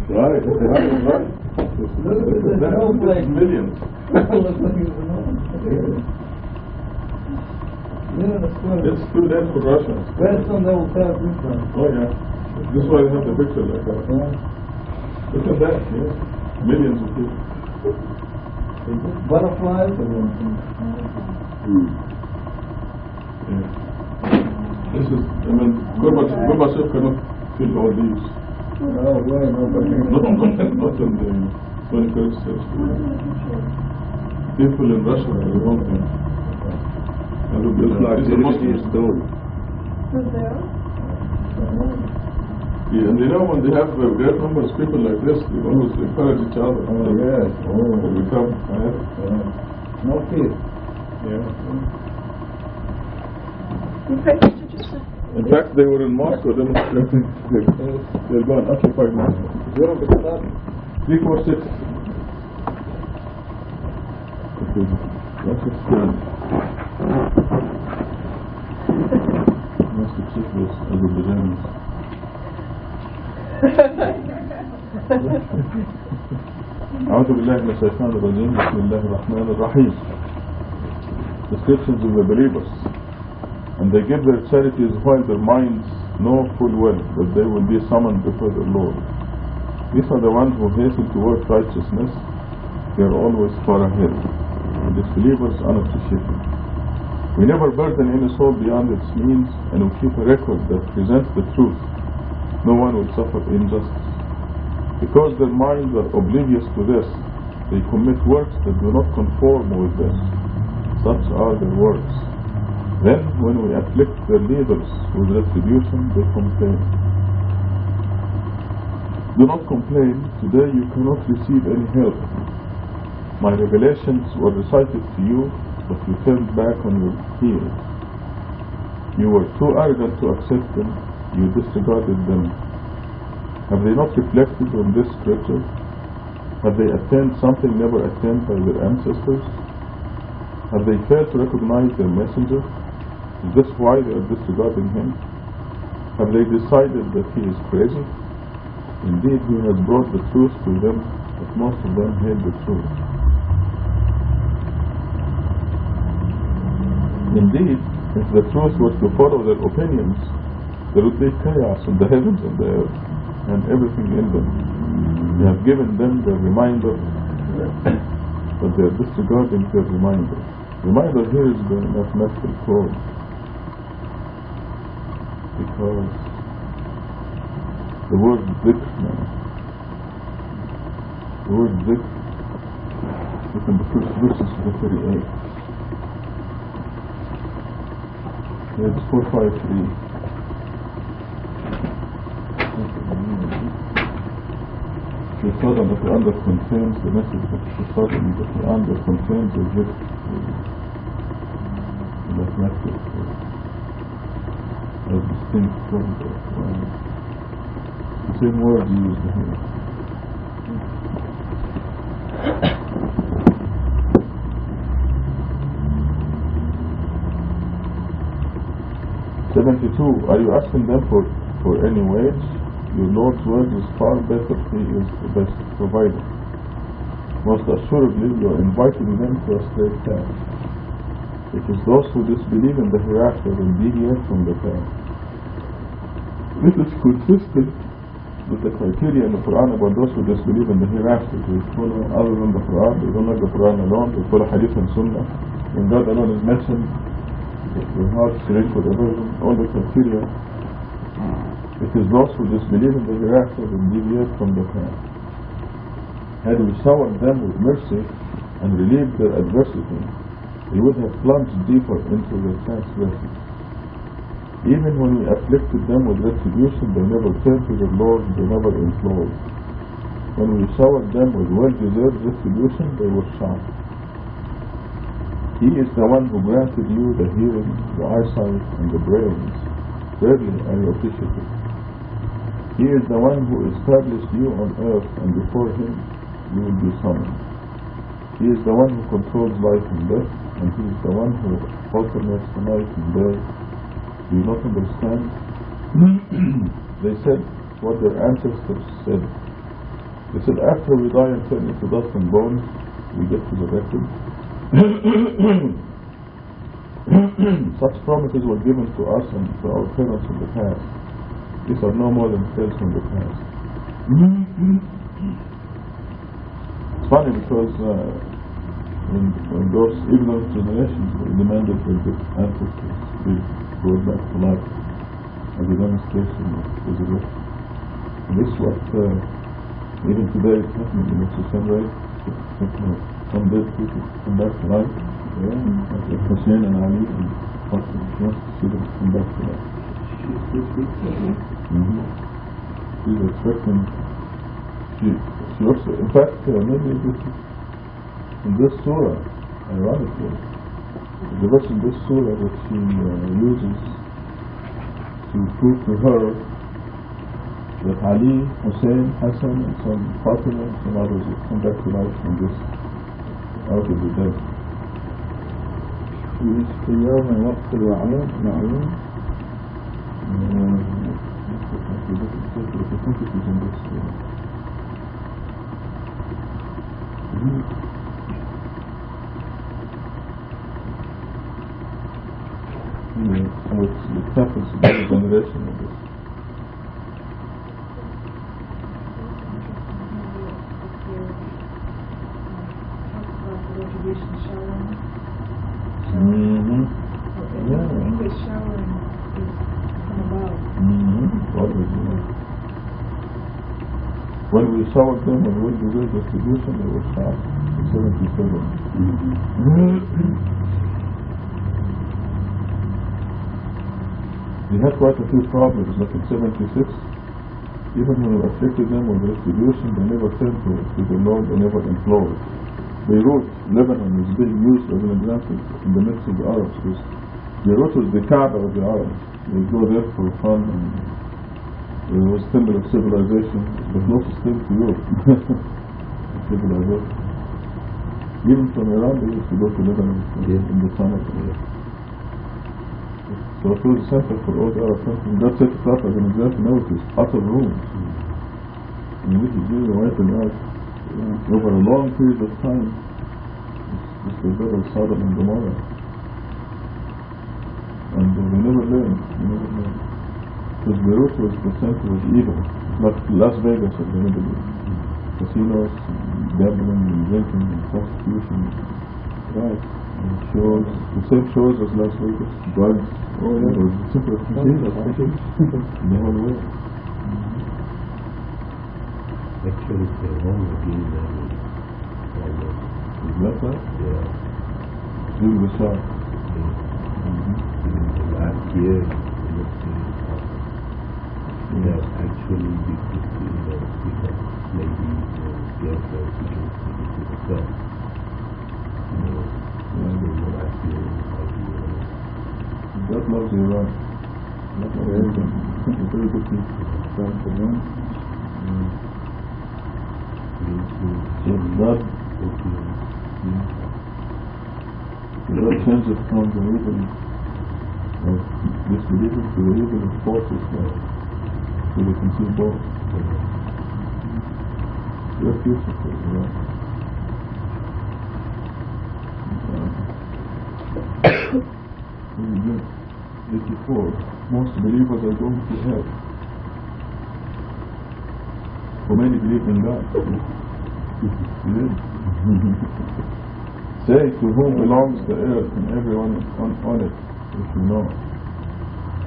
Right. That's millions. It's too late for Russians. Very soon they will tell this one. Oh yeah. This is why they have the picture like that. Look at that, yes. Millions of people. Butterflies or Yeah. This is, I mean, Gorbachev cannot fill all these. oh, well, Not in the 21st century. People in Russia are the wrong thing. Looks like It's the Muslims. stone. Yeah, and you know when they have great numbers of people like this, they always encourage each other. Oh, yes. They become No fear. yeah. Okay, In fact, they were in Moscow demonstrating. They're going to occupy Moscow. 3, 4, 6. Okay, that's a strange. Must have checked this as a pajamas. أعوذ بالله من الشيطان الرجيم. بسم الله الرحمن الرحيم. Descriptions of the believers. And they give their charities while their minds know full well that they will be summoned before their Lord. These are the ones who hasten to work righteousness. They are always far ahead. The disbelievers unappreciated. We never burden any soul beyond its means, and we keep a record that presents the truth. No one will suffer injustice. Because their minds are oblivious to this, they commit works that do not conform with this. Such are their works. Then, when we afflict their leaders with retribution, they complain. Do not complain. Today you cannot receive any help. My revelations were recited to you, but you turned back on your heels. You were too arrogant to accept them. You disregarded them. Have they not reflected on this scripture? Have they attained something never attained by their ancestors? Have they failed to recognize their messenger? Is this why they are disregarding him? Have they decided that he is crazy? Indeed, he has brought the truth to them, but most of them hate the truth. Indeed, if the truth was to follow their opinions, there would be chaos in the heavens and the earth, and everything in them. We have given them their reminder, but they are disregarding their reminder. Reminder here is the mathematical code, because the word dhikr now, the word dhikr is in the first verses of the 38. It's 453. The Sura of the Quran that contains the message of the Sura of the Quran that contains the dhikr, the mathematical code, as distinct from the Quran. The same word used here. Are you asking them for any wage? Your Lord's word is far better. He is the best provider. Most assuredly, you are inviting them to a straight path. It is those who disbelieve in the hereafter and deviate from the path. This is consistent with the criteria in the Quran about those who disbelieve in the hereafter. They follow other than the Quran. They don't like the Quran alone. They follow Hadith and Sunnah. When God alone is mentioned, their hearts drink with aversion, all the criteria. It is those who disbelieve in the hereafter and deviate from the path. Had we showered them with mercy and relieved their adversity, they would have plunged deeper into their transgression. Even when we afflicted them with retribution, they never turned to their Lord, they never implored. When we showered them with well-deserved retribution, they were shocked. He is the one who granted you the hearing, the eyesight, and the brains. Rarely are you appreciative. He is the one who established you on earth, and before him you will be summoned. He is the one who controls life and death, and he is the one who alternates the night and day. Do you not understand? They said what their ancestors said. They said after we die and turn into dust and bones, we get resurrected. Such promises were given to us and to our parents in the past. These are no more than tales from the past. It's funny because when those, even those generations demanded that the ancestors be brought back to life as a demonstration of resurrection. And this is what even today it's happening in the same way. Some dead people come back to life. Like Hussein and Ali and Fatima wants to see them come back to life. She's expecting. She also, in fact, maybe in this surah, ironically, the verse in this surah that she uses to prove to her that Ali, Hussein, Hassan, and some Fatima and some others will come back to life from this, out of the dead. في يوم وقت معلوم I think it is in this surah. So it happens in every generation of this. When we showered them with wood deserve distribution, they were shot in 77. We had quite a few problems, like in 76. Even when we afflicted them with restitution, they never turned to the Lord, they never implored. Beirut, Lebanon, is being used as an example in the midst of the Arabs. Beirut was the Kaaba of the Arabs. They go there for fun, and it was a symbol of civilization, the closest thing to Europe. Civilization. Even from Iran, they used to go to Lebanon in the summer. So it was a center for all the Arab countries. God set it up as an example. Now it is utter ruins. I mean, this is really wiping out over a long period of time. It's the God of Sodom and Gomorrah. And we never learned. Because Beirut was the center of evil, like Las Vegas of the Middle East. Casinos, gambling, and drinking, and prostitution. Right. And shows, the same shows as Las Vegas. Drugs. Oh yeah, it was the simplest casinos, in the whole world. Actually, it's a wrong again. Is that right? Yeah. During the Shah. Last year, yes, actually, we could see that because maybe get the security to the cell. Last year, God loves Iran. God loves Iran. It's very good people. Stand for them. So God changes from the evil of disbelievers to the evil of forces so they can see both. They're beautiful, Iran. 84. Most believers are going to hell. For many believe in God. Say to whom belongs the earth and everyone on it, if you know.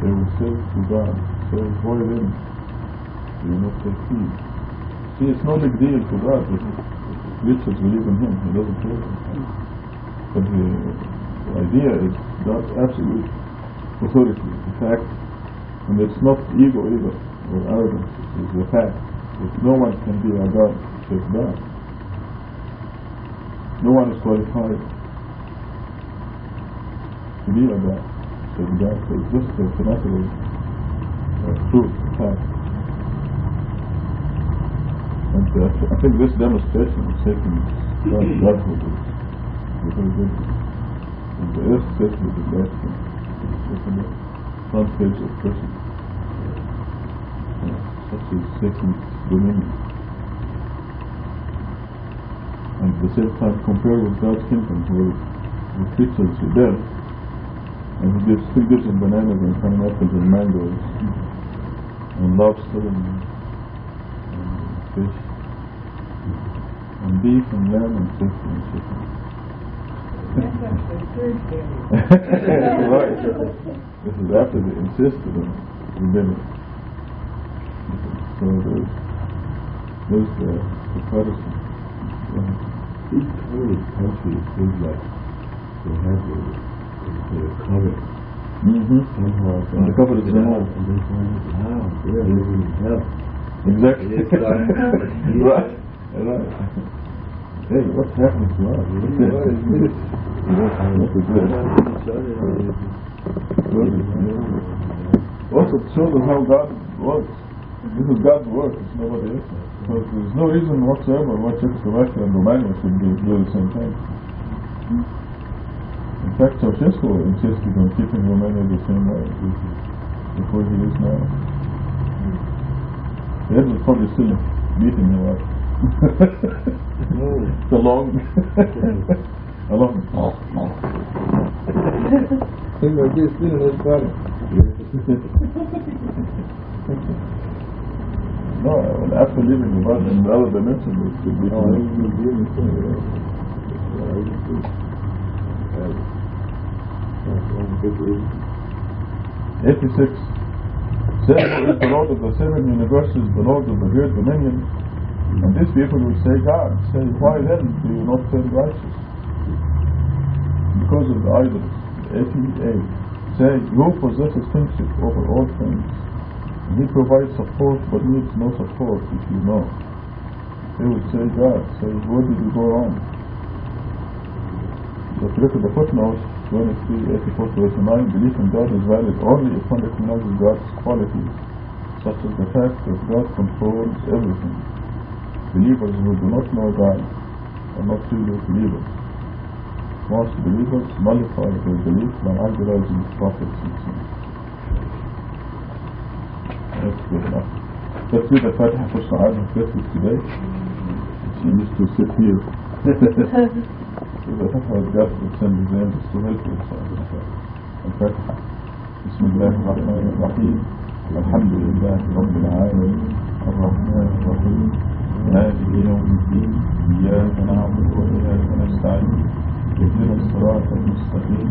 They will say to God, say, avoid him. You will not take heed. See, it's no big deal to God if creatures believe in him. He doesn't care. But the idea is God's absolute authority. In fact, and it's not ego either, or arrogance, it's the fact that no one can be a God except God. No one is qualified to be a God except God. So it's just a matter of truth, fact. And I think this demonstration is taking Godhood is very good. And the earth says with the last one. It's on the front page of Christian. Such is Satan's dominion. and at the same time compare with God's kingdom where the creatures rebel, and He still gives them bananas and pineapples and mangoes and lobster and fish and beef and lamb and turkey and chicken. That's actually third Right. This is after they insisted on rebelling. So there's the comparison. Each country seems like they have a cover. Somehow. And the cover is the mouth. And they find it, wow, they're living in hell. Exactly. It's like- Right. Right. Hey, what's happening to us? What is this? What is this? Also, it shows us how God works. This is God's work, it's nobody else. So there's no reason whatsoever why Czechoslovakia and Romania should do the same thing. In fact, Ceausescu insisted on keeping Romania the same way before he is now. The head was probably still beating him up. It's a long, a long. Seems like he's still in his body. No, after leaving the body in the other dimension, it should be. Oh, he's been doing something. Yeah, 86. Said who is the Lord of the seven universes, the Lord of the great dominion. And these people will say, God, say, why then do you not turn righteous? Because of the idols. 88. Say, who possesses kingship over all things? And He provides support but needs no support, if you know. They would say, God, say, where did you go wrong? So if you look at the footnotes, 23, 84 to 89, belief in God is valid only if one recognizes God's qualities, such as the fact that God controls everything. Believers who do not know God are not truly believers. Most believers nullify their belief by idolizing prophets and saints. That's good enough. Let's read the Fatiha for Sa'adah today. She used to sit here. إذا فتح الجهد الإنسان بزيان السهل في الفاتحة. بسم الله الرحمن الرحيم. الحمد لله رب العالمين الرحمن الرحيم مالك يوم الدين إياك نعبد وإياك نستعين اهدنا الصراط المستقيم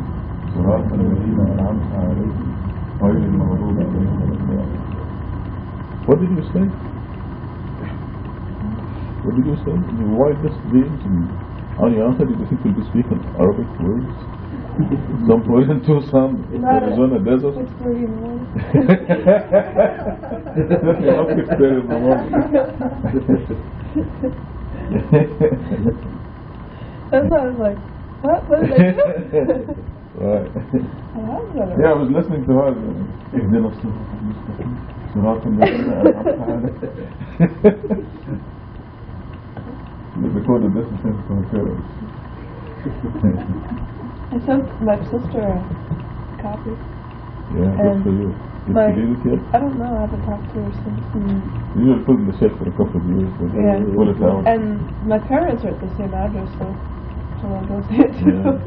صراط الذين أنعمت عليهم غير المغضوب عليهم ولا الضالين. What did you say? What did you say? In your wildest dreams and on your answer, did you think you'll be speaking Arabic words? Some point into some Arizona desert? 6:30 in the morning. Definitely not 6:30 in the morning. That's why I was like, what did I do? Right. Yeah, I was listening to her. اهدنا الصراط المستقيم صراط الذين أنعمت عليهم. They recorded this and sent it to her parents. I sent my sister a copy. Yeah, good for you. Did My- she read it yet? I don't know, I haven't talked to her since. You usually put it in the shelf for a couple of years, but Yeah. pull it out. And my parents are at the same address, so I'll go see it too. Yeah.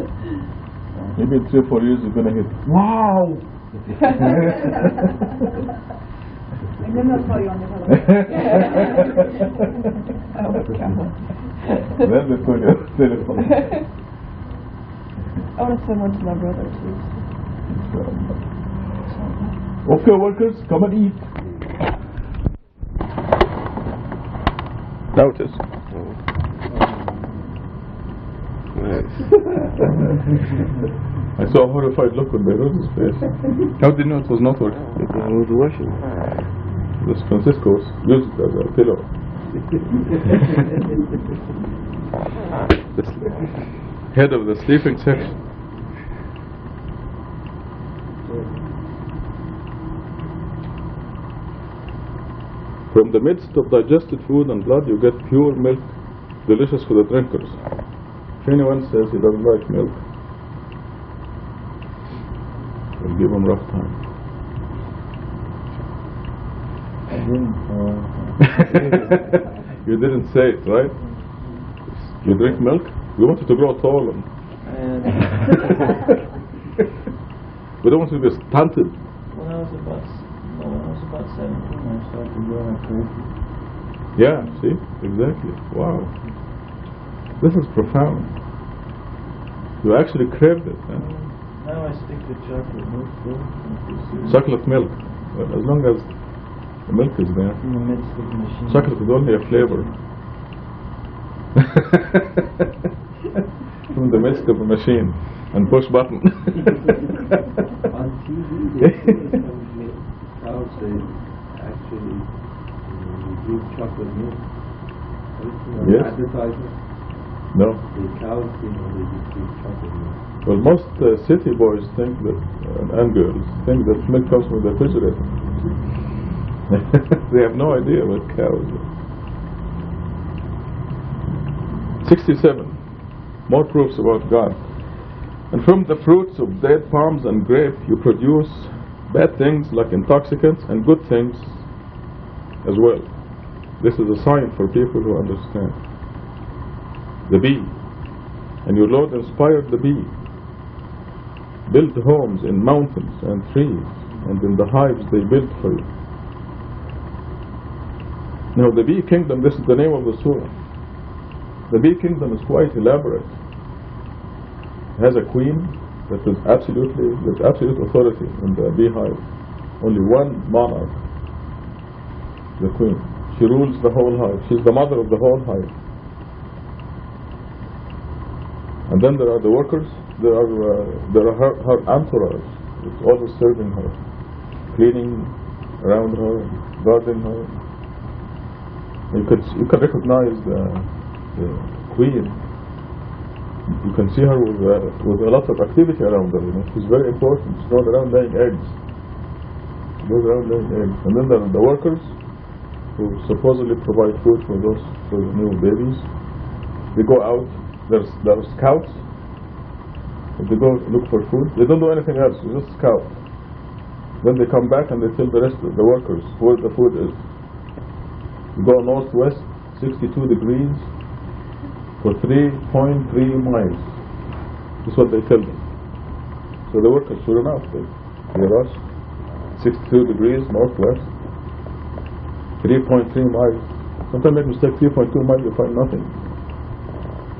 Maybe in 3 or 4 years you're going to hit, wow! And then they'll call you on the telephone. Oh, God. Then they call you on the telephone. I want to send one to my brother too. Okay, workers, come and eat. Now it is. I saw a horrified look on Beirut's face. How did you know it was not working? I was watching. This Francisco's used it as a pillow. The head of the sleeping section. From the midst of digested food and blood you get pure milk, delicious for the drinkers. If anyone says he doesn't like milk, we'll give him rough time. You didn't say it, right? You drink milk? We want you to grow tall and And we don't want you to be stunted. when I was about 17, I started growing crazy. Yeah, see? Exactly. Wow. This is profound. You actually craved it, huh? Now I stick to chocolate milk though. Chocolate milk. Well, as long as the milk is there. In the midst of the machine. Chocolate is only a flavor. From the midst of a machine and push button. On TV, they see some cows they actually drink chocolate milk. Yes. Advertisement. No. The cows, they just drink chocolate milk. Well, most city boys think that, and girls, think that milk comes from the refrigerator. They have no idea what cows are. 67. More proofs about God. And from the fruits of dead palms and grape you produce bad things like intoxicants and good things as well. This is a sign for people who understand. The bee. And your Lord inspired the bee. Build homes in mountains and trees and in the hives they built for you. Now the bee kingdom, this is the name of the surah. The bee kingdom is quite elaborate. It has a queen that is there's absolute authority in the beehive. Only one monarch, the queen. She rules the whole hive. She's the mother of the whole hive. And then there are the workers. There are her entourage. It's always serving her, cleaning around her, guarding her. You can recognize the queen. You can see her with a lot of activity around her. You know, she's very important. She's not around laying eggs. She goes around laying eggs. And then there are the workers who supposedly provide food for the new babies. They go out. There are scouts. If they go look for food, they don't do anything else. They just scout. Then they come back and they tell the rest of the workers where the food is. You go northwest, 62 degrees for 3.3 miles. This is what they tell them. So the workers, sure enough, they rush 62 degrees northwest, 3.3 miles. Sometimes make mistake, 3.2 miles, you find nothing.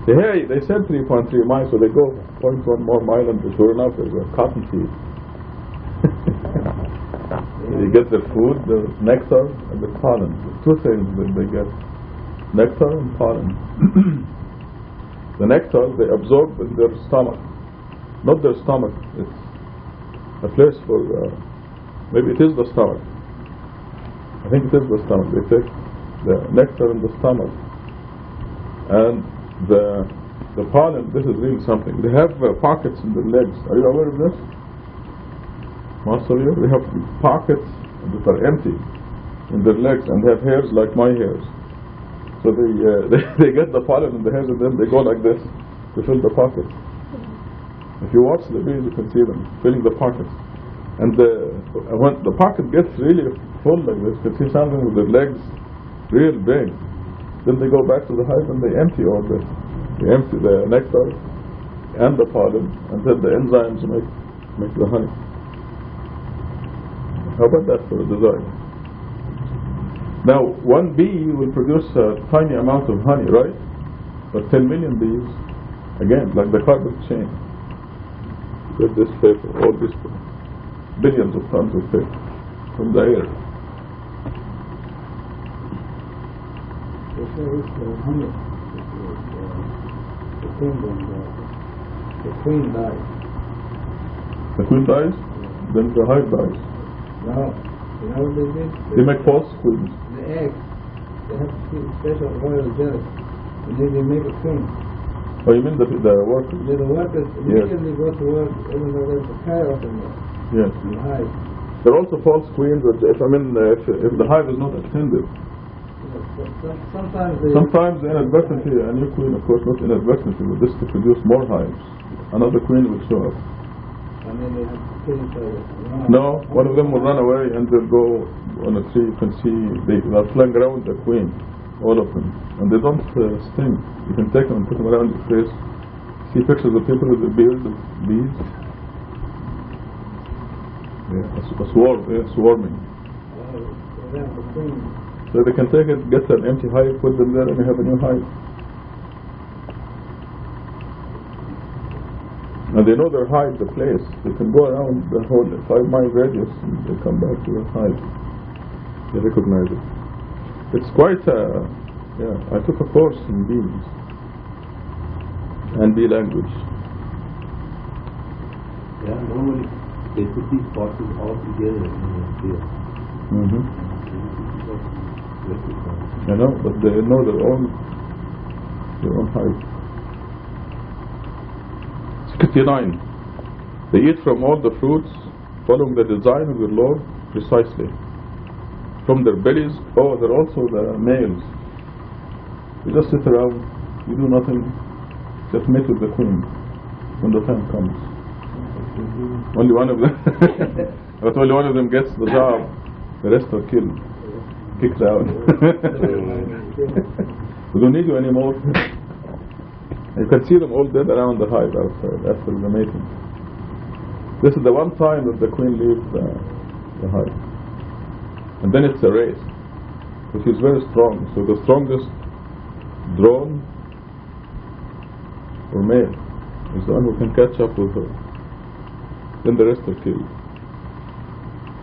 Say, hey, they said 3.3 miles, so they go 0.1 more mile, and sure enough, there's a cotton field. They get the food, the nectar, and the pollen. Two things that they get: nectar and pollen. The nectar they absorb in their stomach, not their stomach. It's a place for maybe it is the stomach. I think it is the stomach. They take the nectar in the stomach, and the pollen. This is really something. They have pockets in their legs. Are you aware of this? Most of you, they have pockets that are empty in their legs, and they have hairs like my hairs. So they get the pollen in the hairs, and then they go like this to fill the pockets. If you watch the bees, you can see them filling the pockets. And when the pocket gets really full like this, you can see something with their legs real big. Then they go back to the hive and they empty all this. They empty the nectar and the pollen, and then the enzymes make the honey. How about that for a design? Now, one bee will produce a tiny amount of honey, right? But 10 million bees, again, like the carbon chain. Get this paper, all this, billions of tons of paper from the air. They say it's honey. The queen dies. The queen dies, then the hive dies. No, you know what they did? They make false queens. The eggs, they have to keep special royal jelly, and then they make a queen. Oh, you mean the workers? Yeah, the workers Yes. immediately go to work, even though there's a chaos in there. Yes. In the hive. There are also false queens that if the hive is not attended. Sometimes Inadvertently, a new queen, of course, not inadvertently, but this to produce more hives. Another queen will show up. and then they have to kill each other. No, one of them will run away and they'll go on a tree. You can see they're flying around the queen. all of them, and they don't sting. You can take them and put them around your face. See pictures of people with the beards of bees? Yeah, swarming. So they can take it, get an empty hive, put them there, and you have a new hive. And they know their hive, the place. They can go around the whole 5-mile radius and they come back to their hive. They recognize it. It's quite I took a course in bees and bee language. Yeah, normally they put these boxes all together in the field. I know, but they know their own hive. 69. They eat from all the fruits, following the design of your Lord precisely. From their bellies, they're also the males. You just sit around, you do nothing, just mate with the queen when the time comes. Only one of them, but only one of them gets the job, the rest are killed, kicked out. We don't need you anymore. You can see them all dead around the hive outside after the mating. This is the one time that the queen leaves the hive. And then it's a race. So she's very strong. So the strongest drone or male is the one who can catch up with her. Then the rest are killed.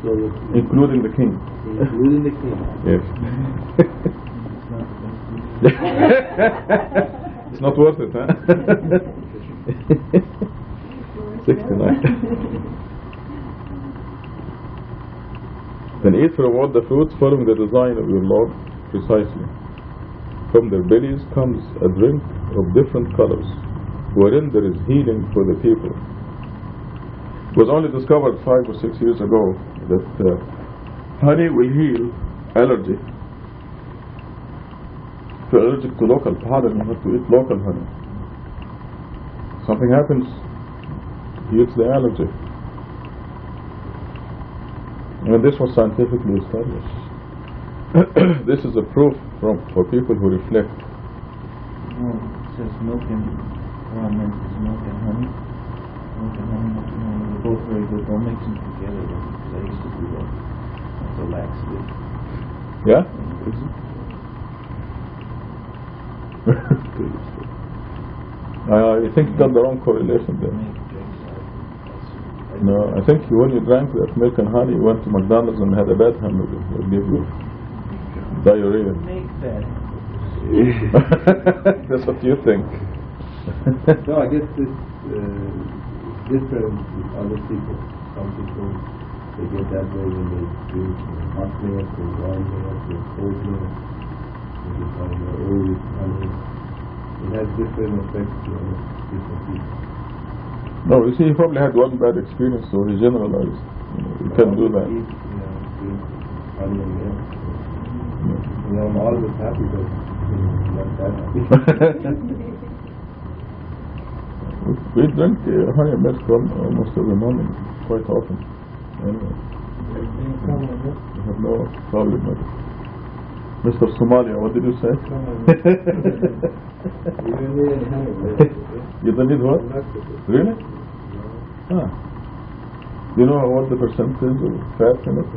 So including the king. Including the king. Yes. It's not worth it, huh? 69. Then eat from all the fruits following the design of your Lord precisely. From their bellies comes a drink of different colors, wherein there is healing for the people. It was only discovered 5 or 6 years ago that honey will heal allergy. If you're allergic to local pollen, you have to eat local honey. Something happens, heals the allergy. And this was scientifically established. This is a proof for people who reflect. No, it says milk and ramen is milk and honey. Milk and honey, they're both very good. Don't mix them together though, because I used to do that. That's a laxative. Yeah? I think you got the wrong correlation there. No, I think when you drank that milk and honey, you went to McDonald's and had a bad hamburger. They'll give you diarrhea. Make that. That's what you think. No, I guess it's different with other people. Some people, they get that way when they drink hot milk or warm milk or cold milk. They get oil with honey. It has different effects on different people. No, you see, he probably had one bad experience, so he generalized. You can't do that. I'm always happy, but not that happy. We drink honey and milk from almost every morning, quite often. Anyway, I have no problem with it. Mr. Somalia, what did you say? You don't need what? Really? Ah. Do you know what the percentage of fat in it?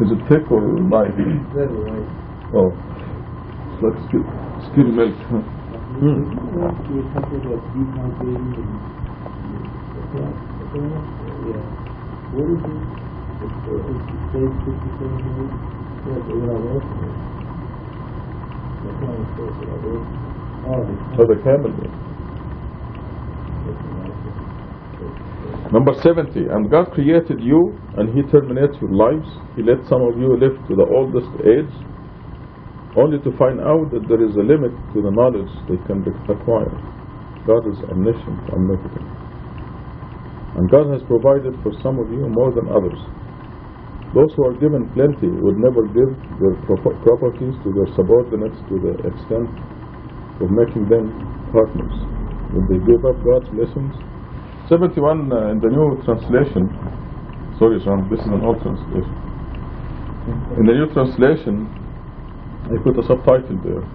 Is it thick or light? Oh, it's like still milk. Huh? Oh, the camel. Number 70. And God created you, and He terminates your lives. He let some of you live to the oldest age, only to find out that there is a limit to the knowledge they can acquire. God is omniscient, omnipotent. And God has provided for some of you more than others. Those who are given plenty would never give their properties to their subordinates to the extent of making them partners. When they give up God's blessings, 71 in the new translation. Sorry, John, this is an old translation. In the new translation, I put a subtitle there.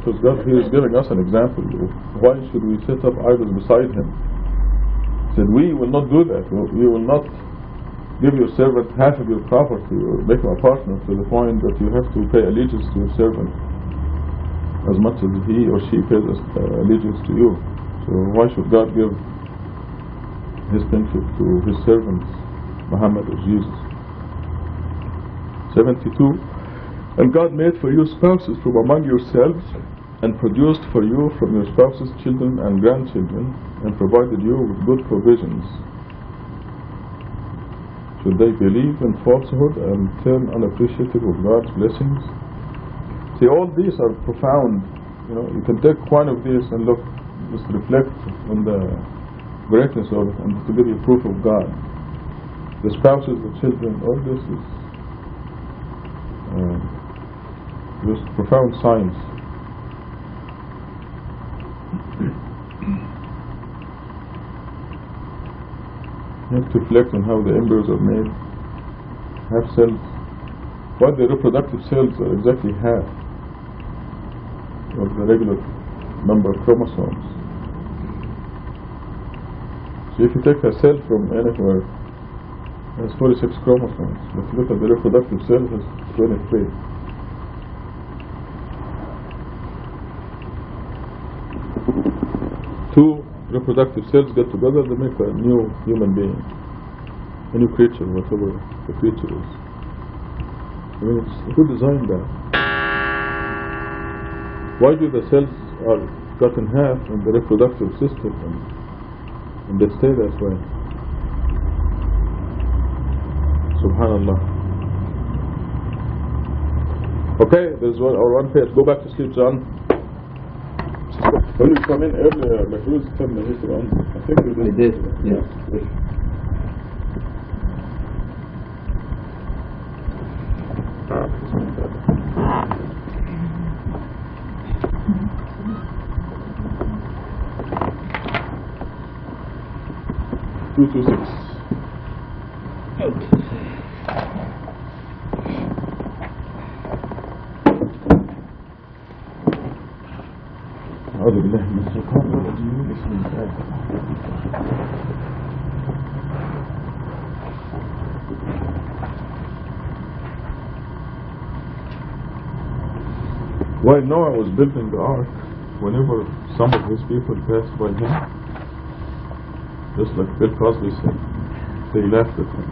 Because God here is giving us an example of why should we set up idols beside Him. He said, we will not do that. We will not give your servant half of your property or make him a partner to the point that you have to pay allegiance to your servant as much as he or she pays allegiance to you. So why should God give His kingship to His servants, Muhammad or Jesus? 72. And God made for you spouses from among yourselves, and produced for you from your spouses children and grandchildren, and provided you with good provisions. Should they believe in falsehood and turn unappreciative of God's blessings? See, all these are profound. You know, you can take one of these and look, just reflect on the greatness of it, and to give you proof of God. The spouses, the children, all this is just profound signs. You have to reflect on how the embryos are made, have cells. What the reproductive cells are exactly half of the regular number of chromosomes. So if you take a cell from anywhere, it has 46 chromosomes. If you look at the reproductive cell, it has 23. Two reproductive cells get together to make a new human being, a new creature, whatever the creature is. I mean, who designed that? Why do the cells are cut in half in the reproductive system and they stay that way? Subhanallah. Okay, there's our one page. Go back to sleep, John. When you come in earlier, like it was 10 minutes around. I think we did. Yeah. Two to six. أعوذ بالله من الشيطان الرجيم بسم الله. While Noah was building the ark, whenever some of his people passed by him, just like Bill Cosby said, they laughed at him.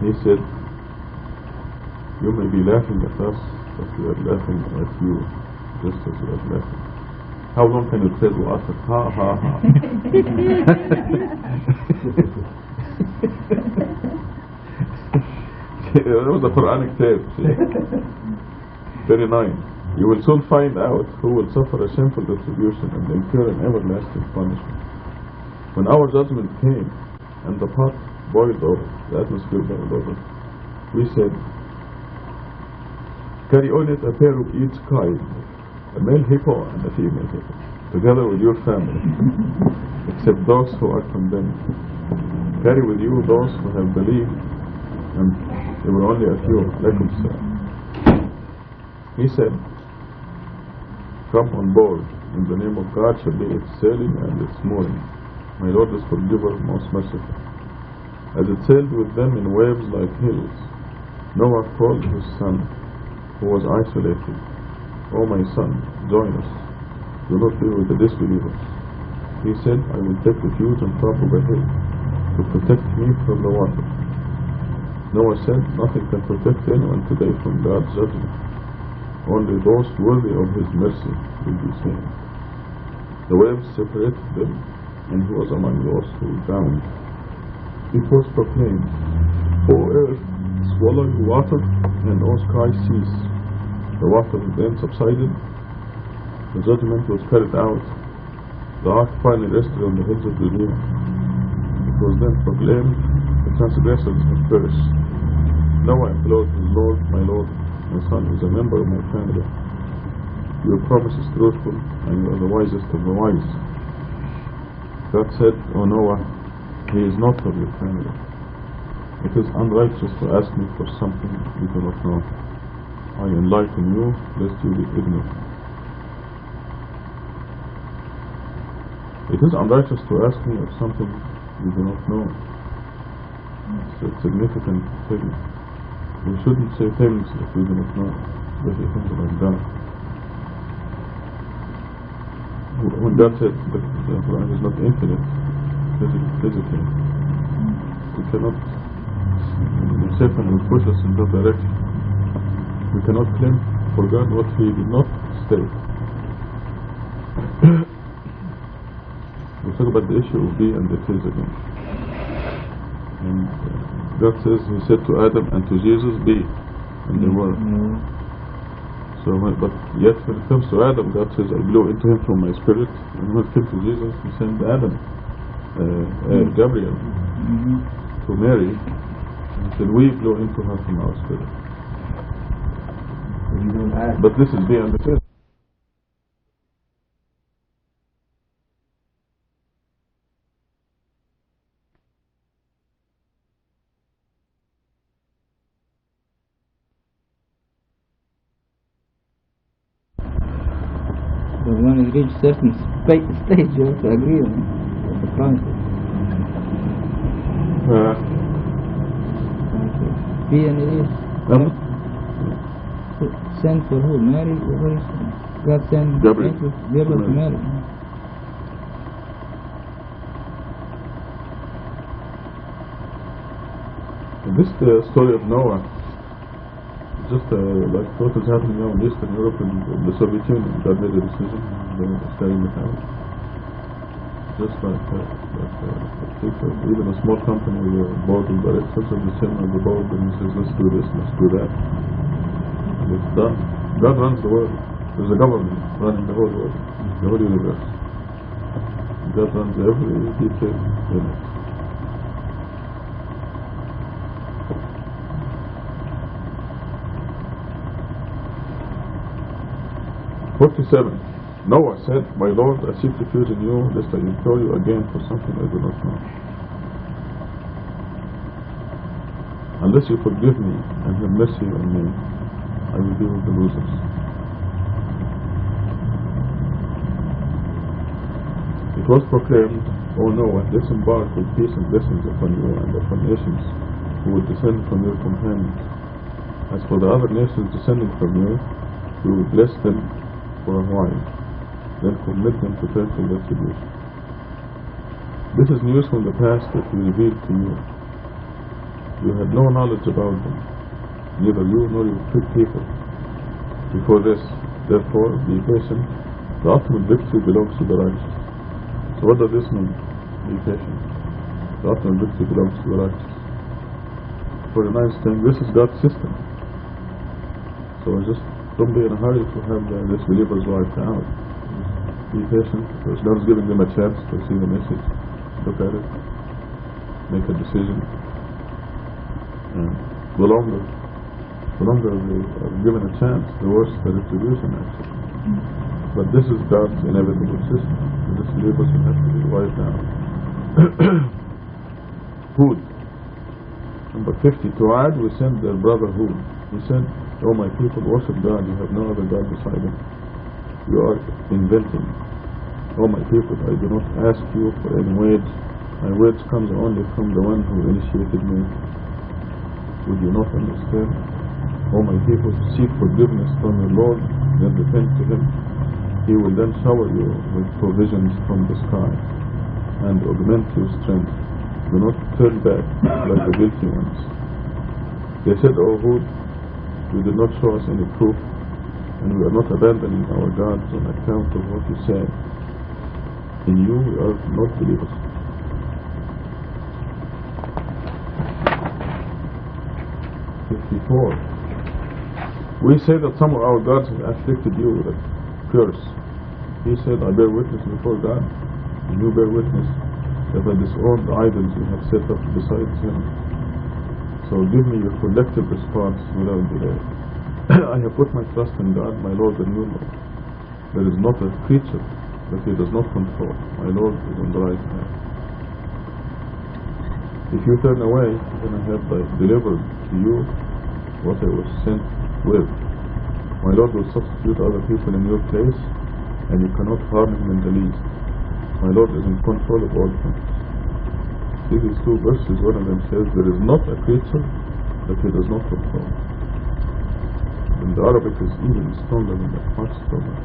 He said, you may be laughing at us, but we are laughing at you, just as we are laughing. How long can you tread water? Ha ha ha. That was a Quranic tape. 39. You will soon find out who will suffer a shameful retribution and incur an everlasting punishment. When our judgment came and the pot boiled over, the atmosphere boiled over, we said, carry on it a pair of each kind, a male hippo and a female hippo, together with your family, except those who are condemned. Carry with you those who have believed, and there were only a few. He said, come on board, in the name of God shall be its sailing and its mooring. My Lord is forgiver, most merciful. As it sailed with them in waves like hills, Noah called his son, who was isolated, O my son, join us. Do not be with the disbelievers. He said, I will take refuge on top of a hill to protect me from the water. Noah said, nothing can protect anyone today from God's judgment. Only those worthy of His mercy will be saved. The waves separated them, and he was among those who drowned. It was proclaimed, O earth, swallow your water, and O sky, cease. The water then subsided. The judgment was carried out. The ark finally rested on the hills of Judea. It was then proclaimed, the transgressors have perished. Noah implored his Lord, my Lord, my son is a member of my family. Your promise is truthful, and you are the wisest of the wise. God said, O Noah, he is not of your family. It is unrighteous to ask me for something you do not know. I enlighten you, lest you be ignorant. It is unrighteous to ask me of something you do not know. It's a significant thing. We shouldn't say things if we do not know, especially things about God. When God said that the Quran is not infinite physically, we cannot, Satan will push us in that direction. We cannot claim for God what He did not state. We talk about the issue of be and it is again. And God says, He said to Adam and to Jesus, be, and they were. So, but yet when it comes to Adam, God says, I blow into him from my spirit. And when it came to Jesus, He sent Adam, Gabriel, to Mary, and He said, we blow into her from our spirit. But this is be and it is. But when it reaches certain stage, you have to agree on the process. Be and it is. Sent for who? Mary? What is it? God sent Gabriel to Mary. This story of Noah, just like what is happening now in Eastern Europe and the Soviet Union. God made a decision, they were staying it out. Just like people, even a small company, the board of directors of the chairman of the board, and he says, let's do this, let's do that. And it's done. God runs the world. There's a government running the whole world, the whole universe. God runs every detail in it. Noah said, my Lord, I seek refuge in you, lest I implore you again for something I do not know. Unless you forgive me and have mercy on me, I will be with the losers. It was proclaimed, O Noah, disembark with peace and blessings upon you and upon nations who will descend from your companions. As for the other nations descending from you, we will bless them for a while, then commit them to dreadful retribution. This is news from the past that we revealed to you. You had no knowledge about them, neither you nor your people. Before this, therefore, be patient. The ultimate victory belongs to the righteous. So what does this mean? Be patient. The ultimate victory belongs to the righteous. For a nice thing, this is God's system. So just don't be in a hurry to have the disbelievers wiped out. Be patient, because God is giving them a chance to see the message, look at it, make a decision. And the longer they are given a chance, the worse the retribution actually. But this is God's inevitable system. The disbelievers will have to be wiped out. Hud. Number 50. To Ad we sent their brother Hud. He said, O my people, worship God, you have no other God beside him. You are inventing. O my people, I do not ask you for any wage. My wage comes only from the one who initiated me. Would you not understand? O my people, seek forgiveness from your Lord, then repent to Him. He will then shower you with provisions from the sky and augment your strength. Do not turn back like the guilty ones. They said, O Hud, you did not show us any proof, and we are not abandoning our gods on account of what you said. In you we are not believers. We say that some of our gods have afflicted you with a curse. He said, I bear witness before God, and you bear witness that I disown the idols you have set up besides Him. So give me your collective response without delay. I have put my trust in God, my Lord and your Lord. There is not a creature that He does not control. My Lord is on the right hand. If you turn away, then I have delivered to you what I was sent with. My Lord will substitute other people in your place, and you cannot harm him in the least. My Lord is in control of all things. See these two verses, one of them says, there is not a creature that he does not control. And the Arabic is even stronger than that, much stronger.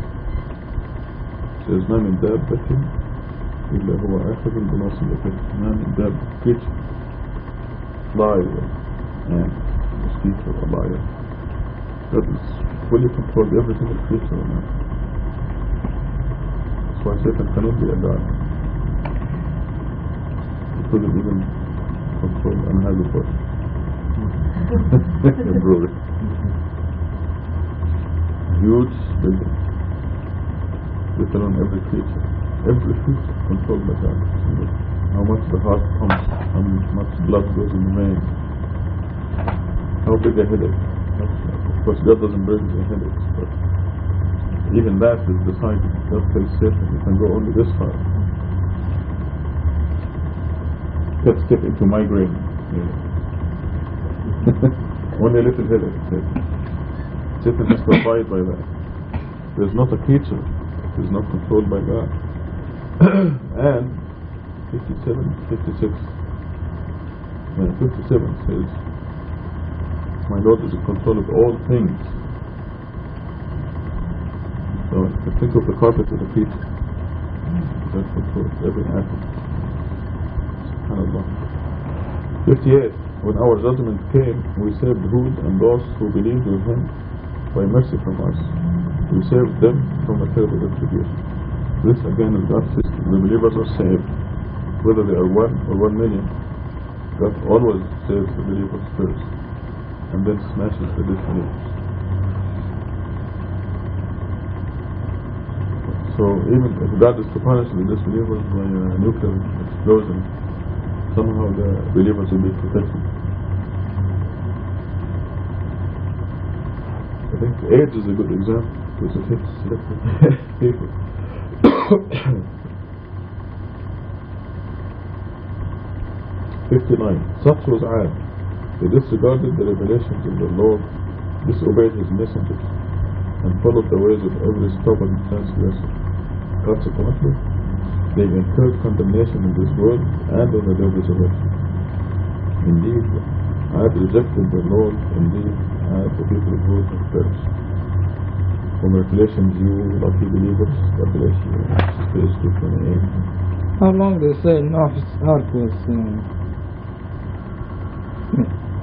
It says, ما من دابة إلا هو آخذ بناصيته. ما من دابة, creature, fly, and mosquito, a lion. God is fully controlled every single creature on earth. That's why Satan cannot be a God. He couldn't even control another person. Brother. Huge building. Let alone every creature. Every creature controlled by God. How much the heart pumps, how much blood goes in the vein. How big a headache. Of course God doesn't bring the headaches, but even that is decided. God tells Satan, you can go only this far. Let's step into migraine. Only a little headache. Satan has to abide by that. There's not a creature that is not controlled by God. And 57 says, my Lord is in control of all things. So think of the carpet as a creature that controls every atom. SubhanAllah. 58. When our judgment came, we saved Hud and those who believed in him by mercy from us. We saved them from a terrible retribution. This again is God's system. The believers are saved, whether they are 1 or 1 million. God always saves the believers first, and then smashes the disbelievers. So even if God is to punish the disbelievers by a nuclear explosion, somehow the believers will be protected. I think age is a good example, because it hits people. 59. Such was Ad. They disregarded the revelations of the Lord, disobeyed his messengers, and followed the ways of every stubborn transgressor. Consequently, they incurred condemnation in this world and on the day of resurrection. Indeed, Ad rejected the Lord. Indeed, Ad, the people of Hud, have perished. Congratulations, you lucky believers. God bless you. Page 228. How long they say Noah's ark was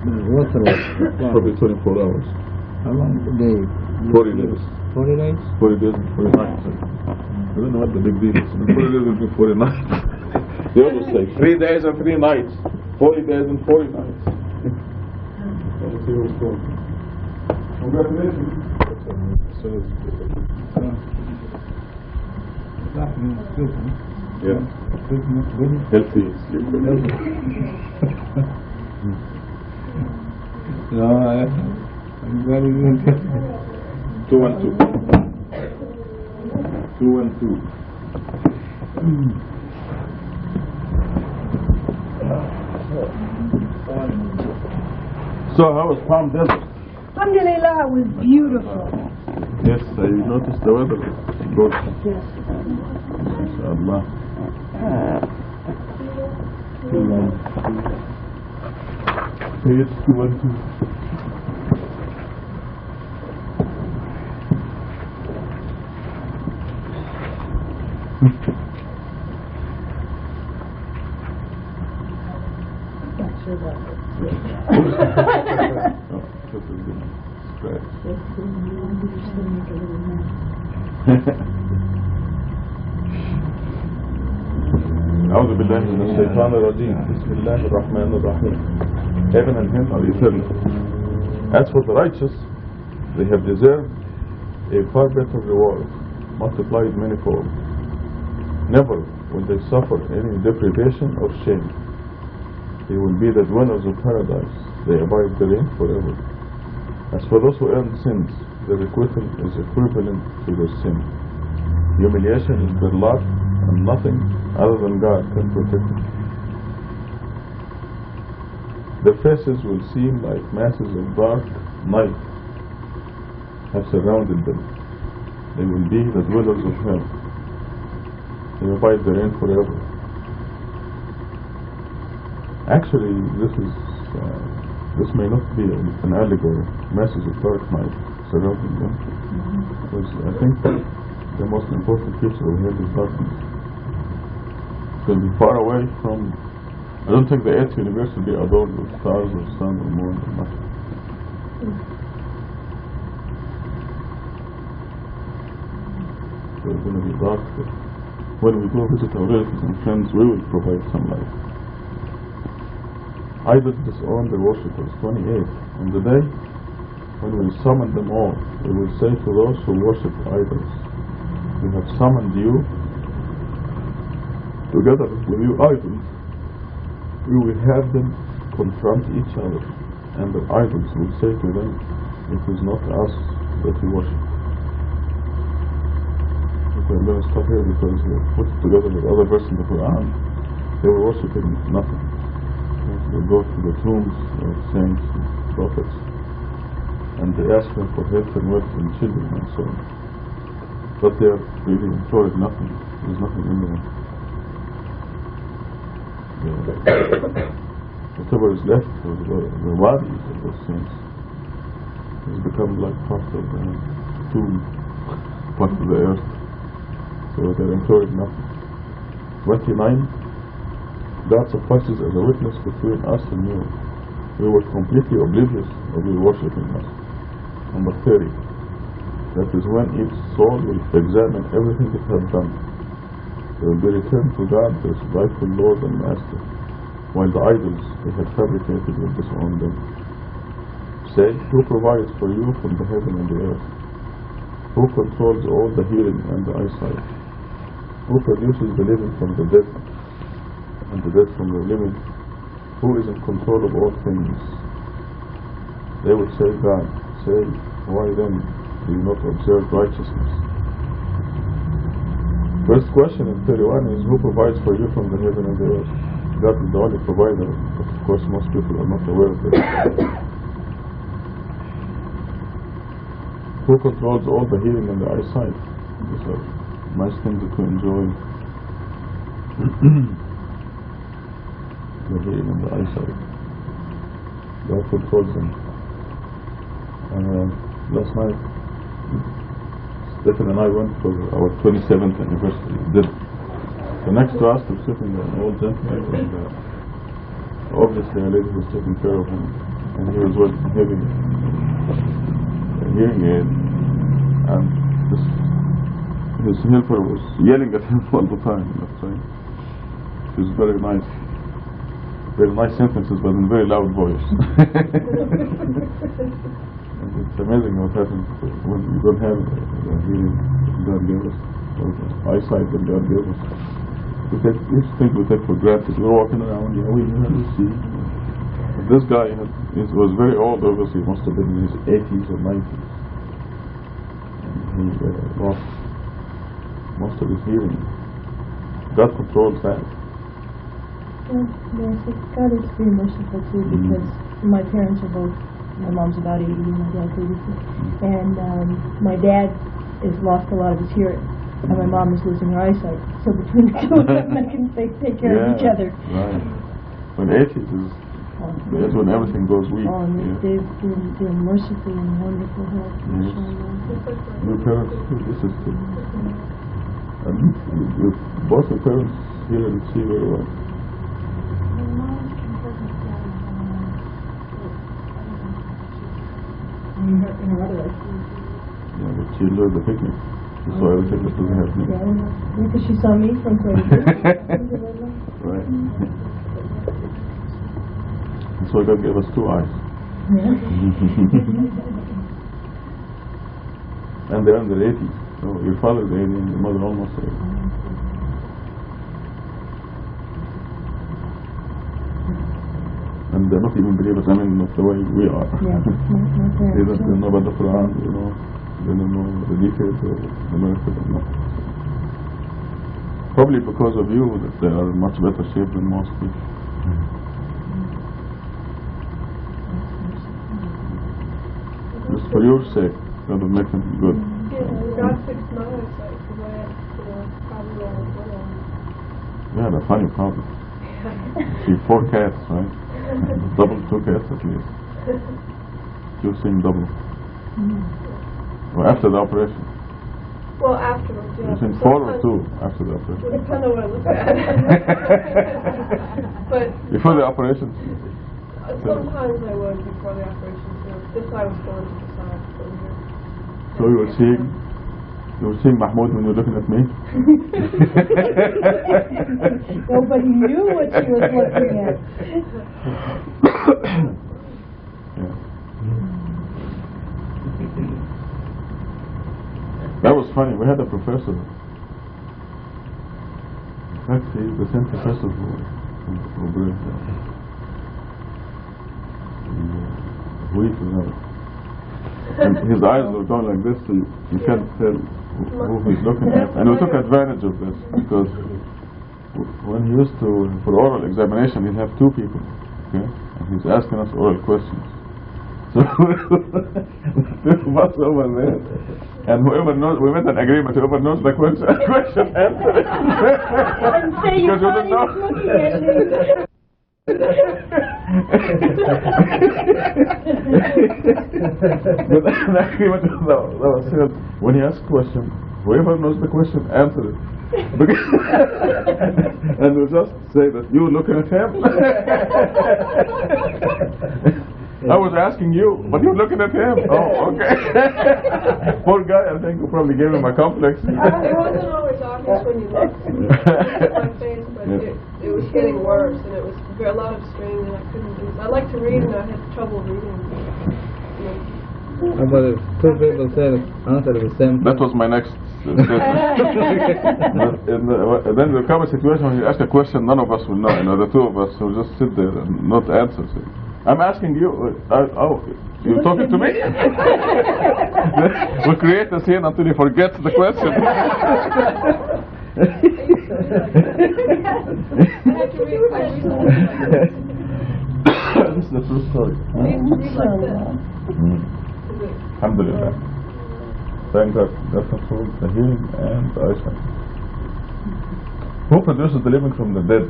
the water was? Probably 24 hours. How long did they? 40 days. 40 days? 40 days and 40 nights. I don't know what the big deal is. 40 days and 40 nights. They always say 3 days and 3 nights. 40 days and 40 nights. Let's see what's going on. Congratulations. Yeah. Healthy sleep. No, I'm very good. 212. 212. So how was Palm Desert? Alhamdulillah, it was beautiful. Yes, I noticed the weather was gorgeous. Yes. MashaAllah. Page 212. Not sure about it. Oh, this is good. Scratch. أعوذ بالله من الشيطان الرجيم. بسم الله الرحمن الرحيم. Heaven and hell are eternal. As for the righteous, they have deserved a far better reward, multiplied manifold. Never will they suffer any deprivation or shame. They will be the dwellers of paradise. They abide therein forever. As for those who earn sins, their requital is equivalent to their sin. Humiliation is their lot, and nothing other than God can protect them. Their faces will seem like masses of dark night have surrounded them. They will be the dwellers of hell. They abide therein forever. Actually, this may not be an allegory. Masses of dark night surrounding them. Because I think the most important feature of hell is darkness. It's going to be far away from. I don't think the eighth universe will be adorned with stars or sun or moon or nothing. So it's going to be dark. When we go visit our relatives and friends, we will provide some light. Idols disown their worshippers. 28. On the day when we summon them all, we will say to those who worship idols, we have summoned you together with you idols. We will have them confront each other, and the idols will say to them, it is not us that you worship. Okay, I'm going to stop here because we're put together with other verses in the Quran. They were worshipping nothing. They go to the tombs of saints and prophets, and they ask them for health and wealth and children and so on. But they are really stored nothing. There's nothing in them. Whatever is left of the wadis of those saints has become like part of the tomb, part of the earth. So they're including nothing. 29. God suffices as a witness between us and you. We were completely oblivious of your worshipping us. Number 30. That is when each soul will examine everything it has done. They will be returned to God, their rightful Lord and Master, while the idols they had fabricated will disown them. Say, who provides for you from the heaven and the earth? Who controls all the hearing and the eyesight? Who produces the living from the dead and the dead from the living? Who is in control of all things? They will say, God. Say, why then do you not observe righteousness? First question in 31 is, who provides for you from the heaven and the earth? God is the only provider, but of course most people are not aware of this. Who controls all the hearing and the eyesight? These are nice things that we enjoy. The hearing and the eyesight. God controls them. Last night, Stephen and I went for our 27th anniversary dinner. So next to us was sitting an old gentleman, and obviously a lady was taking care of him, and he was having a hearing aid, and his helper was yelling at him all the time. It was very nice sentences, but in very loud voice. And it's amazing what happens when you don't have the hearing God gave us, or the eyesight that God gave us. These things we take for granted. We're walking around, we never see. But this guy was very old, obviously. He must have been in his 80s or 90s. And he lost most of his hearing. God controls that. Yes, God is very merciful too, because my parents are both, my mom's about 80 and my dad's 86. And my dad has lost a lot of his hearing, and my mom is losing her eyesight. So between the two of them, they take care of each other. Right. When 80s is when everything goes weak. They're merciful and wonderful help. Yes. Your parents too, this is too. And both your parents hear and see very well. Yeah, but she enjoyed the picnic. She saw everything that was happening. Yeah, because she saw me from 20 years. Right. And so God gave us two eyes. Yeah. And they're in their 80s. So your father is 80 and your mother almost 80. And they're not even believers, not the way we are. Yeah, They don't know about the Quran, they don't know the details of the miracles and nothing. Probably because of you that they are in much better shape than most people. for your sake, that would make him good. Yeah, God fixed my eyesight because I had, problem when I was little. You had a funny problem. See, 4 cats, right? Double 2 cats at least. You've seen double. Well, after the operation. Well, afterwards, yeah. You've seen 4 or 2 after the operation. Well, depends on what I look at. But Before the operation? sometimes I would before the operation too. This eye was going to the side from here. So you were seeing Mahmoud when you were looking at me? Nobody knew what she was looking at. Yeah. That was funny. We had a professor. In fact, he's the same professor who brought and his eyes were going like this, so you can't tell who he's looking at. And we took advantage of this because when he used to, for oral examination, he'd have 2 people, okay? And he's asking us oral questions. So the 2 of us over there, and whoever knows, we made an agreement, whoever knows the question answer it. And say you Because we thought didn't he was know. looking at me. But the agreement was said, when he asks a question, whoever knows the question, answer it. And we just say that you looking at him. I was asking you, but you're looking at him. Oh, okay. Poor guy, I think we probably gave him a complex. It wasn't always obvious when you looked at my face, but it was getting worse, and it was a lot of strain, and I couldn't do it. I like to read, and I had trouble reading. But if 2 people said answer the same That was my next statement. Then there come a situation when you ask a question none of us will know. The 2 of us will just sit there and not answer it. I'm asking you, you're talking to me? We create a scene until he forgets the question. I had to read, I This is the true story. used to read like this. Alhamdulillah. Thank God that controls the hearing and the eyesight. Who produces the living from the dead?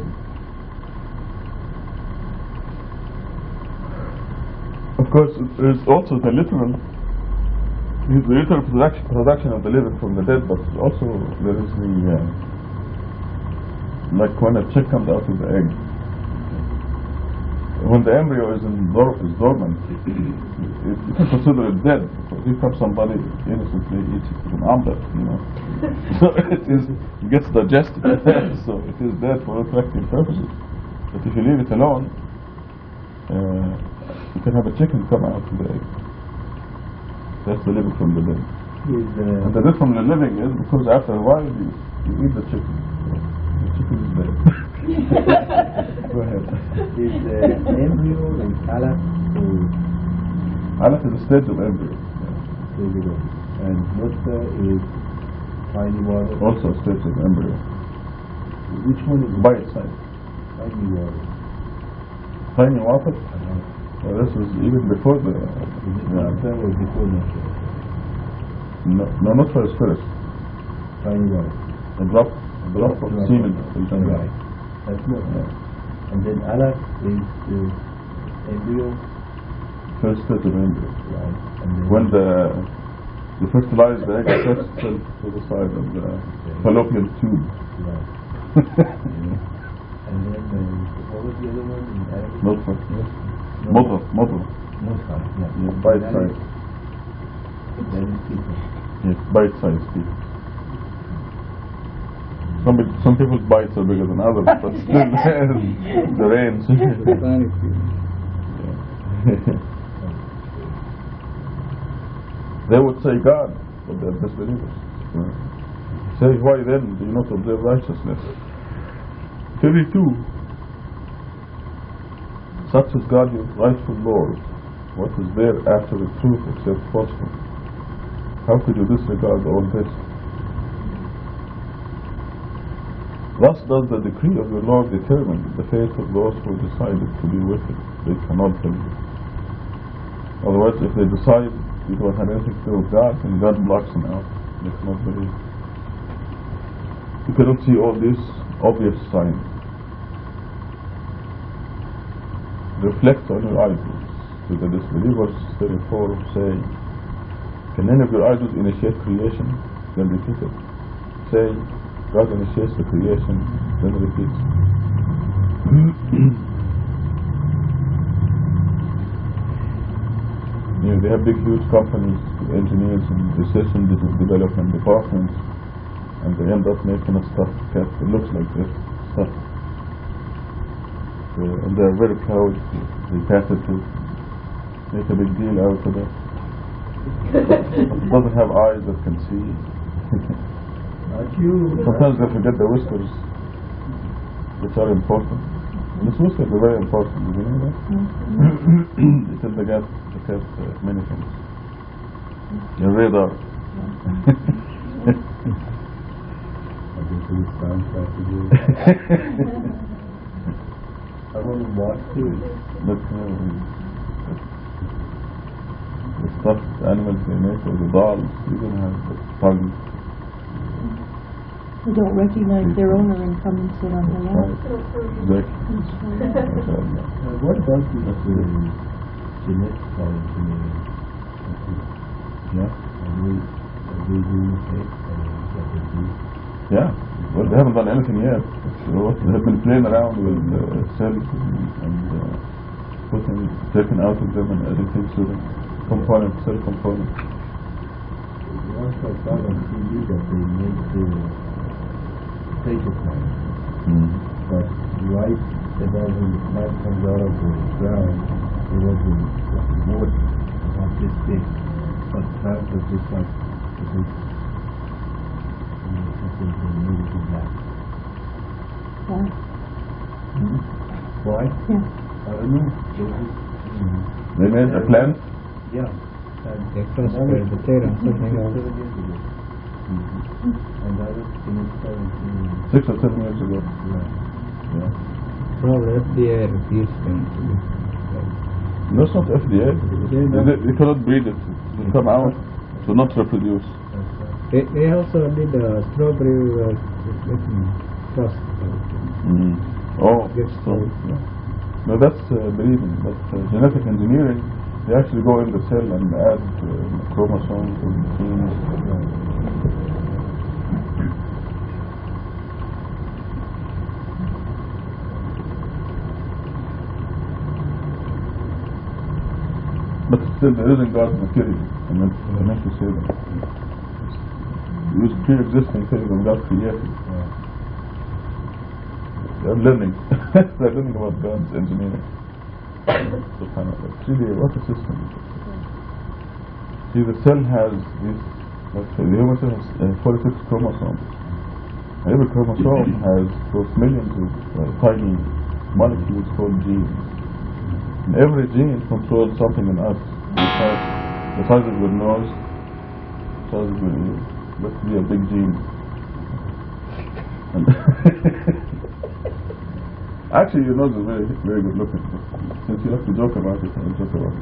Of course, there is also the literal production of the living from the dead, but also there is the like when a chick comes out of the egg. When the embryo is dormant, you can consider it dead. If somebody innocently eats it with an omelette, so it gets digested. So it is dead for all practical purposes. But if you leave it alone, you can have a chicken come out of the egg. That's the living from the dead. And the dead from the living is because after a while you eat the chicken. The chicken is dead. Go ahead. Is embryo and alaq Alaq is a stage of embryo. and nutfa is tiny water? Also a stage of embryo. Which one is By its side. tiny water? Tiny water? Well, this was even before the... Is it nutfa or before nutfa? No, nutfa is first. Tiny water. A drop of semen. Right. That's nutfa. And then alaq is embryo. First stage of embryo. Right. And then When you fertilize the egg, it sets itself to the side of the fallopian tube. right. And then what was the other one in Arabic? Nutfa. No. Mother. Nutfa. Yeah. Yes, bite size. That is people. Yes, bite size people. Some people's bites are bigger than others, but still the range. They would say God, but they're disbelievers. Say, why then do you not observe righteousness? 32. Such is God your rightful Lord. What is there after the truth except falsehood? How could you disregard all this? Thus does the decree of your Lord determine the fate of those who decided to be wicked. They cannot believe. Otherwise, if they decide you don't have anything to do with God, and God blocks them out. They cannot believe. You cannot see all these obvious signs. Reflect on your idols. So the disbelievers 34 say, can any of your idols initiate creation? Then repeat it. Say, God initiates the creation, then repeat. You know, they have big, huge companies, engineers and research and development departments, and they end up making a stuff that looks like this stuff. And they're very proud. They patent it, make a big deal out of it. It doesn't have eyes that can see. Not you. Sometimes they forget the whiskers, which are important. And these whiskers are very important, did you know that? Because they get many things. Your radar. I think it sounds like it is. I want to watch too. But the stuffed animals they make, or the dolls, even have the tongues. They don't recognize their owner and come and sit on their lap. Exactly. What about the genetic engineering? Yeah. Are they doing it? Yeah. Well, they haven't done anything yet. So they have been playing around with cells and taking out of them and adding things to them. Components, cell components. Once I saw on TV that they made the paper plants. But right about when the plant comes out of the ground, there was a wood about this big. But plants are just like a big, something made it black. Why? Yeah. I don't know. They made a plant. Yeah. They crossbred the potato and something else. And that was in 6 or 7 years ago. Yeah. Probably FDA refused them to be. No, it's not FDA. They cannot breed it. It will come out. It will not reproduce. They also did a strawberry cross. Oh, Yes, so, yeah. No, that's breeding. But genetic engineering, they actually go in the cell and add chromosomes and genes. But still, there isn't God's material. I meant to say that. You use pre-existing things that God created. They're learning. They're learning about God's engineering. See, what a system. See, the cell has this, let's say, the human cell has 46 chromosomes. Every chromosome has those millions of tiny molecules called genes. And every gene controls something in us. The size of your nose, the size of your ear. Let's be a big gene. And actually, your nose is very, very good looking. Since you have to joke about it, I'll joke about it.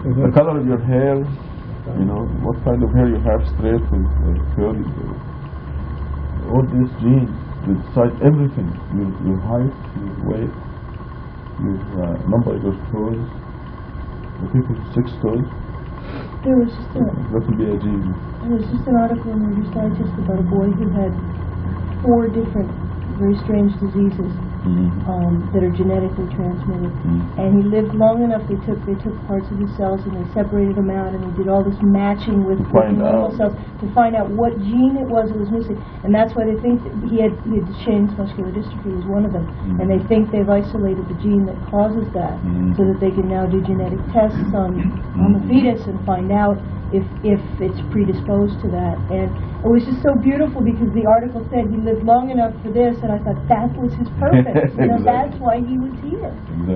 The color of your hair, you know, what kind of hair you have, straight or curly. All these genes, they decide everything. Your height, your weight, your number of your toes. The people with 6 toes. There was just That would be a gene. there was just an article in Reader's Digest about a boy who had 4 different very strange diseases that are genetically transmitted. And he lived long enough. They took parts of his cells and they separated them out, and they did all this matching with normal cells to find out what gene it was that was missing. And that's why they think that he had Duchenne's muscular dystrophy was one of them. And they think they've isolated the gene that causes that, so that they can now do genetic tests on the fetus and find out if it's predisposed to that. And it was just so beautiful because the article said he lived long enough for this, and I thought that was his purpose. You know, that's why he was here,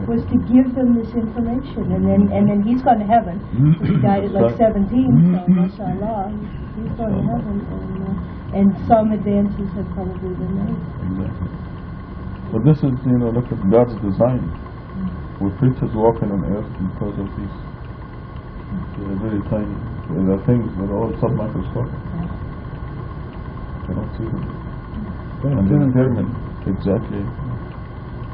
was to give them this information. And then he's gone to heaven. He died at like 17, so mashallah, he's gone to heaven. And some advances have probably been made. Exactly. But this is, you know, look at God's design. We're creatures walking on earth because of these They're very tiny. The things that are all submicroscopic. Cannot see them. And they determine exactly.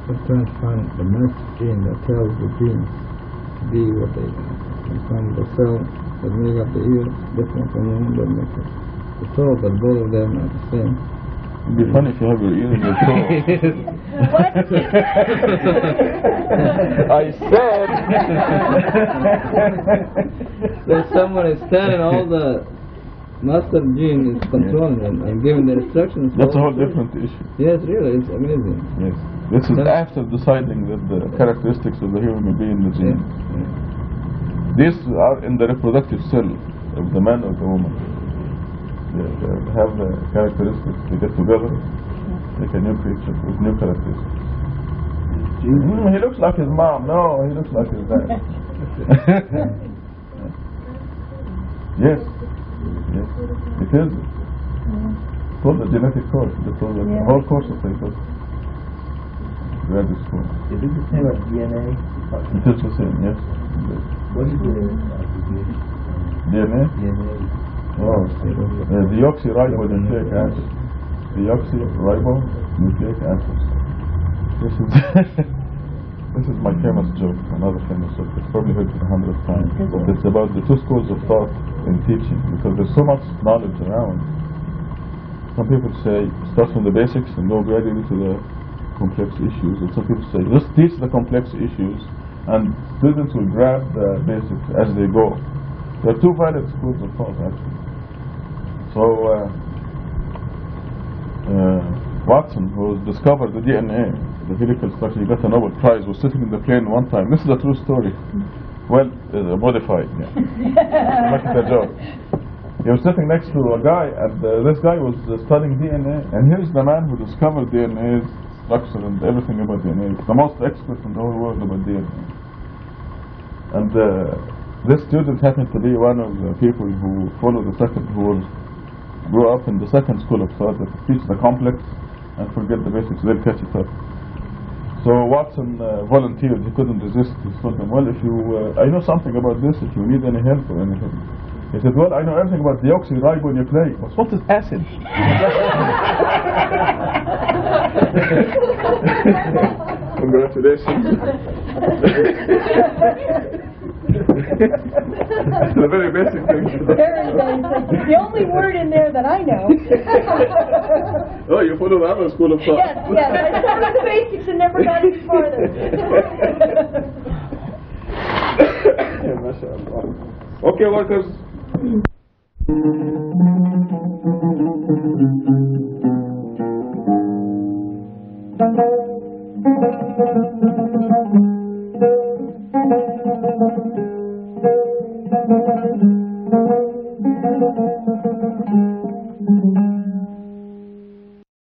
Just trying to find the master gene that tells the genes to be what they are. And from the cell that make up the ear, different from the one that makes it. The toe, but both of them are the same. It'd be funny if you have your ear in your toe. I said. There's someone is telling all the master gene is controlling them and giving the instructions. That's a whole different issue. Yes, really, it's amazing. Yes. This is after deciding that the characteristics of the human will be in the gene. These are in the reproductive cell of the man or the woman. They have the characteristics. They get together, make a new creature with new characteristics. He looks like his mom. No, he looks like his dad. Yes. Yes. It is. It's called the genetic course. It's called the whole course of papers. Graduate school. Is it the same as DNA? It is the same, yes. What is the abbreviation? DNA? DNA. Oh, deoxyribonucleic acid. Deoxyribonucleic acid. This is this is my famous joke, another famous joke. It's probably heard it 100 times, but it's about the two schools of thought in teaching, because there's so much knowledge around. Some people say start from the basics and go gradually to the complex issues, and some people say just teach the complex issues and students will grab the basics as they go. There are two valid schools of thought actually. So Watson, who discovered the DNA, the helical structure, he got a Nobel Prize, was sitting in the plane one time. This is a true story. Well, modified, yeah. Make it a joke. He was sitting next to a guy, and this guy was studying DNA, and here's the man who discovered DNA's structure and everything about DNA. He's the most expert in the whole world about DNA. And this student happened to be one of the people who grew up in the second school of thought, that teach the complex and forget the basics, they'll catch it up. So Watson volunteered, he couldn't resist. He told them, well, if you, I know something about this, if you need any help or anything. He said, well, I know everything about deoxyribonucleic. What is acid? Congratulations. That's the very basic thing. Very basic. The only word in there that I know. Oh, you followed our school of thought. Yes, I started with the basics and never got any farther. Okay, workers.